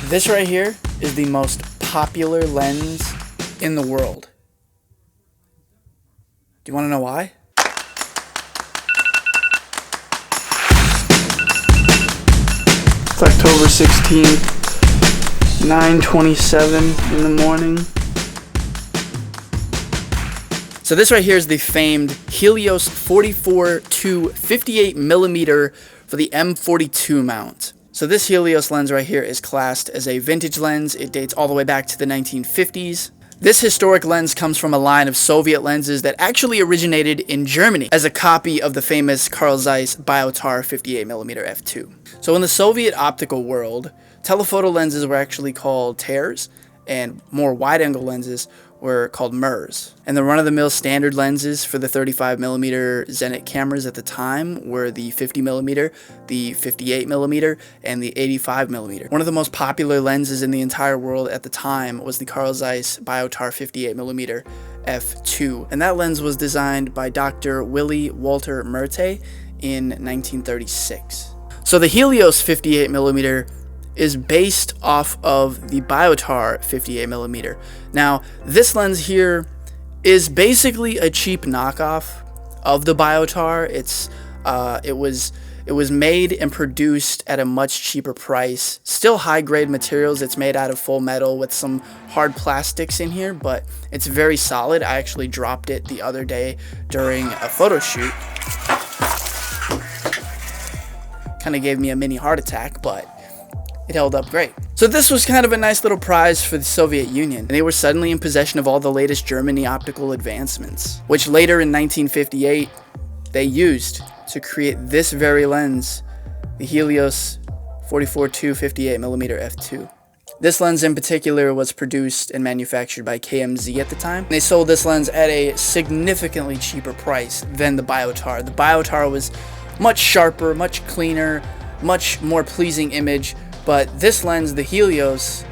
This right here is the most popular lens in the world. Do you want to know why? It's October 16th, 9:27 in the morning. So this right here is the famed Helios 44 to 58 millimeter for the M42 mount. So this Helios lens right here is classed as a vintage lens. It dates all the way back to the 1950s. This historic lens comes from a line of Soviet lenses that actually originated in Germany as a copy of the famous Carl Zeiss Biotar 58mm f2. So in the Soviet optical world, telephoto lenses were actually called tears, and more wide-angle lenses were called mirrors. And the run-of-the-mill standard lenses for the 35mm Zenit cameras at the time were the 50mm, the 58mm, and the 85mm. One of the most popular lenses in the entire world at the time was the Carl Zeiss Biotar 58mm f2. And that lens was designed by Dr. Willy Walter Merte in 1936. So the Helios 58mm is based off of the Biotar 58mm. Now, this lens here is basically a cheap knockoff of the Biotar. It was made and produced at a much cheaper price. Still high-grade materials. It's made out of full metal with some hard plastics in here, but it's very solid. I actually dropped it the other day during a photo shoot. Kind of gave me a mini heart attack, but it held up great. So this was kind of a nice little prize for the Soviet Union, and they were suddenly in possession of all the latest Germany optical advancements, which later in 1958 they used to create this very lens, the Helios 44-2 58mm f2. This lens in particular was produced and manufactured by KMZ at the time. They sold this lens at a significantly cheaper price than the Biotar. The Biotar was much sharper, much cleaner, much more pleasing image. But this lens, the Helios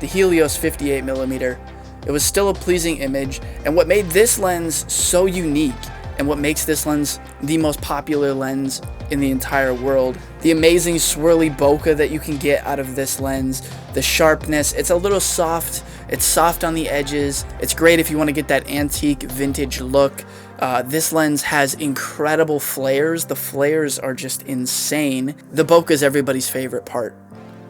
58mm, it was still a pleasing image. And what made this lens so unique, and what makes this lens the most popular lens in the entire world, the amazing swirly bokeh that you can get out of this lens, the sharpness, it's a little soft, it's soft on the edges, it's great if you want to get that antique vintage look. This lens has incredible flares. The flares are just insane. The bokeh is everybody's favorite part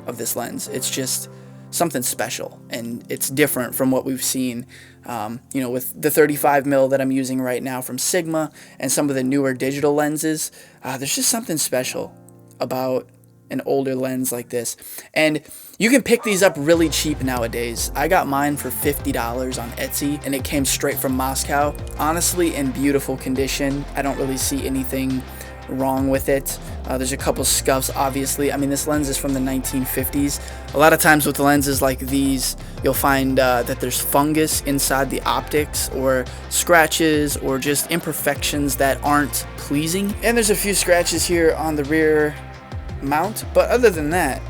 of this lens. It's just something special, and it's different from what we've seen, with the 35mm that I'm using right now from Sigma and some of the newer digital lenses. There's just something special about an older lens like this, and you can pick these up really cheap nowadays. I got mine for $50 on Etsy, and it came straight from Moscow. Honestly, in beautiful condition. I don't really see anything wrong with it. There's a couple scuffs, obviously. I mean, this lens is from the 1950s. A lot of times with lenses like these, you'll find that there's fungus inside the optics, or scratches, or just imperfections that aren't pleasing. And there's a few scratches here on the rear mount, but other than that,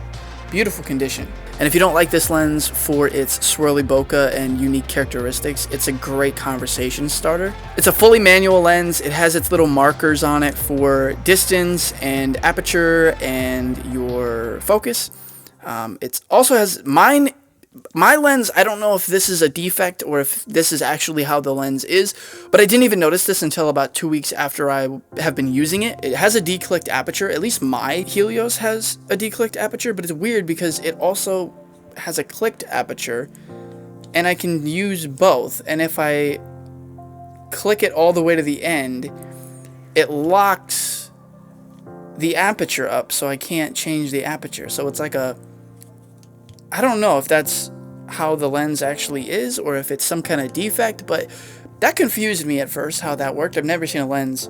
beautiful condition. And if you don't like this lens for its swirly bokeh and unique characteristics, it's a great conversation starter. It's a fully manual lens. It has its little markers on it for distance and aperture and your focus. It also has my lens. I don't know if this is a defect or if this is actually how the lens is, but I didn't even notice this until about 2 weeks after I have been using it. It has a declicked aperture. At least my Helios has a declicked aperture, but it's weird because it also has a clicked aperture, and I can use both. And if I click it all the way to the end, it locks the aperture up, so I can't change the aperture. So it's like I don't know if that's how the lens actually is or if it's some kind of defect, but that confused me at first how that worked. I've never seen a lens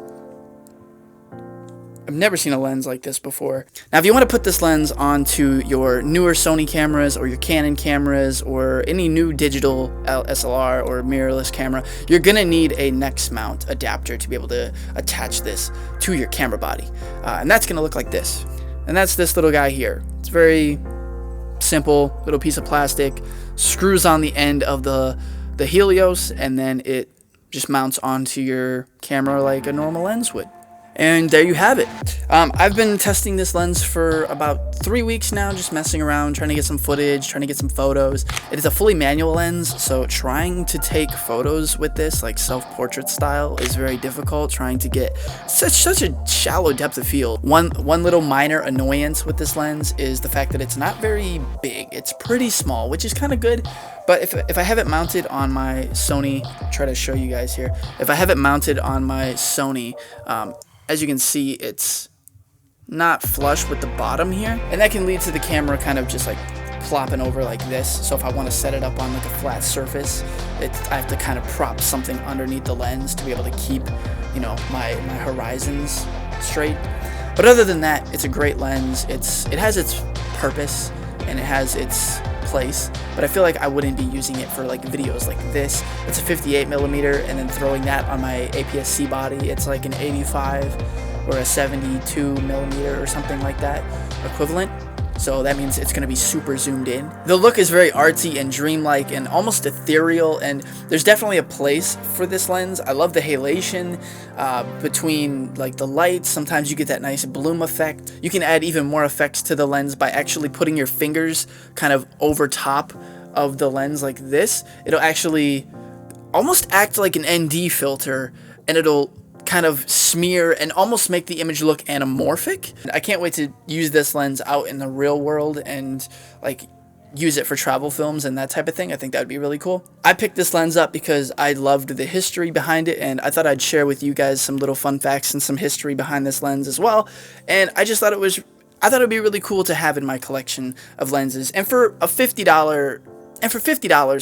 like this before. Now, if you want to put this lens onto your newer Sony cameras or your Canon cameras or any new digital SLR or mirrorless camera, you're going to need a next mount adapter to be able to attach this to your camera body. And that's going to look like this. And that's this little guy here. It's very simple little piece of plastic, screws on the end of the Helios, and then it just mounts onto your camera like a normal lens would. And there you have it. I've been testing this lens for about 3 weeks now, just messing around, trying to get some footage, trying to get some photos. It is a fully manual lens, so trying to take photos with this, like self-portrait style, is very difficult. Trying to get such a shallow depth of field. One little minor annoyance with this lens is the fact that it's not very big. It's pretty small, which is kind of good. But if I have it mounted on my Sony, try to show you guys here. If I have it mounted on my Sony, as you can see, it's not flush with the bottom here, and that can lead to the camera kind of just like plopping over like this. So if I want to set it up on like a flat surface, I have to kind of prop something underneath the lens to be able to keep, you know, my horizons straight. But other than that, it's a great lens. It has its purpose and it has its place, but I feel like I wouldn't be using it for like videos like this. It's a 58mm, and then throwing that on my APS-C body, it's like an 85 or a 72mm or something like that equivalent. So that means it's going to be super zoomed in. The look is very artsy and dreamlike and almost ethereal, and there's definitely a place for this lens. I love the halation between like the lights. Sometimes you get that nice bloom effect. You can add even more effects to the lens by actually putting your fingers kind of over top of the lens like this. It'll actually almost act like an ND filter, and it'll kind of smear and almost make the image look anamorphic. I can't wait to use this lens out in the real world and like use it for travel films and that type of thing. I think that would be really cool. I picked this lens up because I loved the history behind it, and I thought I'd share with you guys some little fun facts and some history behind this lens as well. And I just thought it'd be really cool to have in my collection of lenses. And for $50,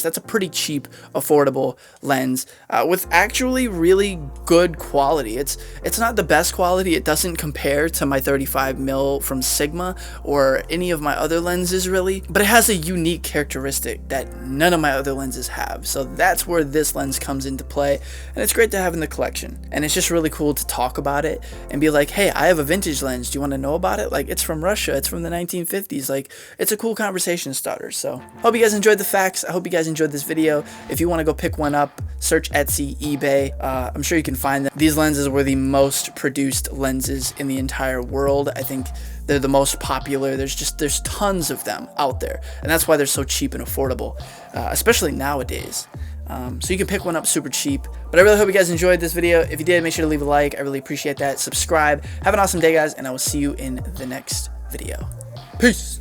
that's a pretty cheap, affordable lens with actually really good quality. It's not the best quality. It doesn't compare to my 35mm from Sigma or any of my other lenses really, but it has a unique characteristic that none of my other lenses have. So that's where this lens comes into play, and it's great to have in the collection. And it's just really cool to talk about it and be like, hey, I have a vintage lens. Do you want to know about it? Like, it's from Russia. It's from the 1950s. Like, it's a cool conversation starter. So hope you guys enjoyed the facts. I hope you guys enjoyed this video. If you want to go pick one up, search Etsy, eBay. I'm sure you can find them. These lenses were the most produced lenses in the entire world. I think they're the most popular. There's tons of them out there, and that's why they're so cheap and affordable, especially nowadays. So you can pick one up super cheap. But I really hope you guys enjoyed this video. If you did, make sure to leave a like. I really appreciate that. Subscribe. Have an awesome day, guys, and I will see you in the next video. Peace.